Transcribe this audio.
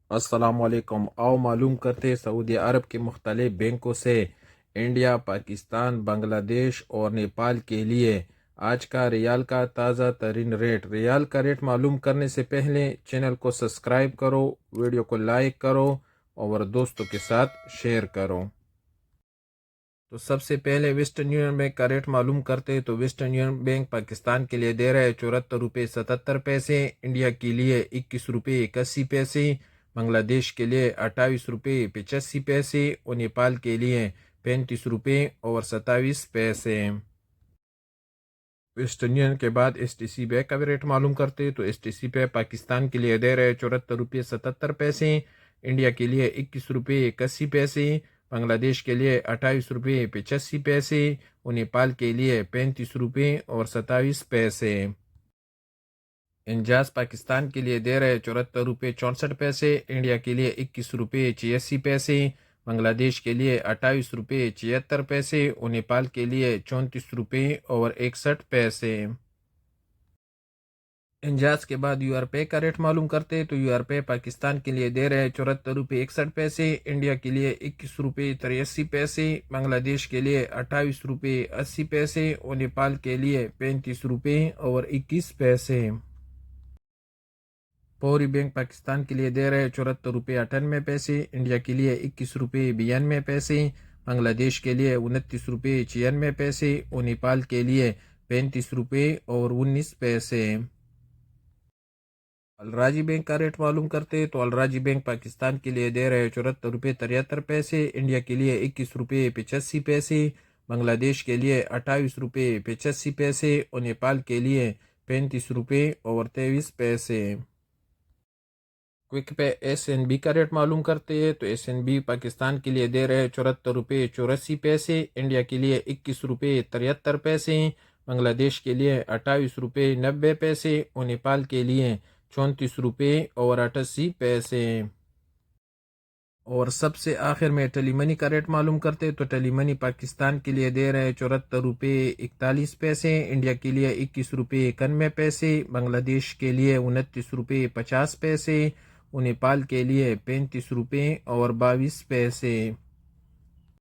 السلام علیکم۔ آؤ معلوم کرتے سعودی عرب کے مختلف بینکوں سے انڈیا، پاکستان، بنگلہ دیش اور نیپال کے لیے آج کا ریال کا تازہ ترین ریٹ۔ ریال کا ریٹ معلوم کرنے سے پہلے چینل کو سبسکرائب کرو، ویڈیو کو لائک کرو اور دوستوں کے ساتھ شیئر کرو۔ تو سب سے پہلے ویسٹرن یونین بینک کا ریٹ معلوم کرتے تو ویسٹرن یونین بینک پاکستان کے لیے دے رہا ہے 74 روپے 77 پیسے، انڈیا کے لیے 21 روپے 81 پیسے، بنگلہ دیش کے لیے 28 روپے 85 پیسے اور نیپال کے لیے 35 روپے 27 پیسے۔ ویسٹرن یونین کے بعد ایس ٹی سی بینک کا بھی ریٹ معلوم کرتے تو S T C bank Pakistan کے لیے دے رہے 74 روپے 77 پیسے، انڈیا کے لیے 21 روپے 81 پیسے، بنگلہ دیش کے لیے 28 روپے 85 پیسے اور نیپال کے لیے 35 روپے 27 پیسے۔ انجاز پاکستان کے لیے دے رہے 74 روپے 64 پیسے، انڈیا کے لیے 21 روپے 86 پیسے، بنگلہ دیش کے لیے 28 روپے 76 پیسے اور نیپال کے لیے 34 روپے 61 پیسے۔ انجاز کے بعد یو آر پے کا ریٹ معلوم کرتے تو یو آر پے پاکستان کے لیے دے رہے 74 روپے 61 پیسے، انڈیا کے لیے 21 روپے 83 پیسے، بنگلہ دیش کے لیے 28 روپے 80 پیسے اور نیپال کے لیے 35 روپے 21 پیسے۔ پوری بینک پاکستان کے لیے دے رہے 74 روپے 98 پیسے، انڈیا کے لیے 21 روپے 92 پیسے، بنگلہ دیش کے لیے 29 روپے 96 پیسے اور نیپال کے لیے 35 روپے 19 پیسے۔ الراجی بینک کا ریٹ معلوم کرتے تو الراجی بینک پاکستان کے لیے دے رہے 74 روپے 73 پیسے، انڈیا کے لیے 21 روپے 85 پیسے، بنگلہ دیش کے لیے 28 روپے 85 پیسے اور نیپال کے لیے 35 روپے 23 پیسے۔ Quick pay S N B کا ریٹ معلوم کرتے ہیں تو ایس این بی پاکستان کے لیے دے رہے 74 روپے 84 پیسے، انڈیا کے لیے 21 روپے 73 پیسے، بنگلہ دیش کے لیے 28 روپے 90 پیسے اور نیپال کے لیے 34 روپے 88 پیسے۔ اور سب سے آخر میں ٹیلی منی کا ریٹ معلوم کرتے تو ٹیلی منی پاکستان کے لیے دے رہے 74 روپے 41 پیسے، انڈیا کے لیے 21 روپے 91 پیسے، بنگلہ دیش کے لیے 29 روپے 50 پیسے اور نیپال کے لیے 35 روپے 22 پیسے۔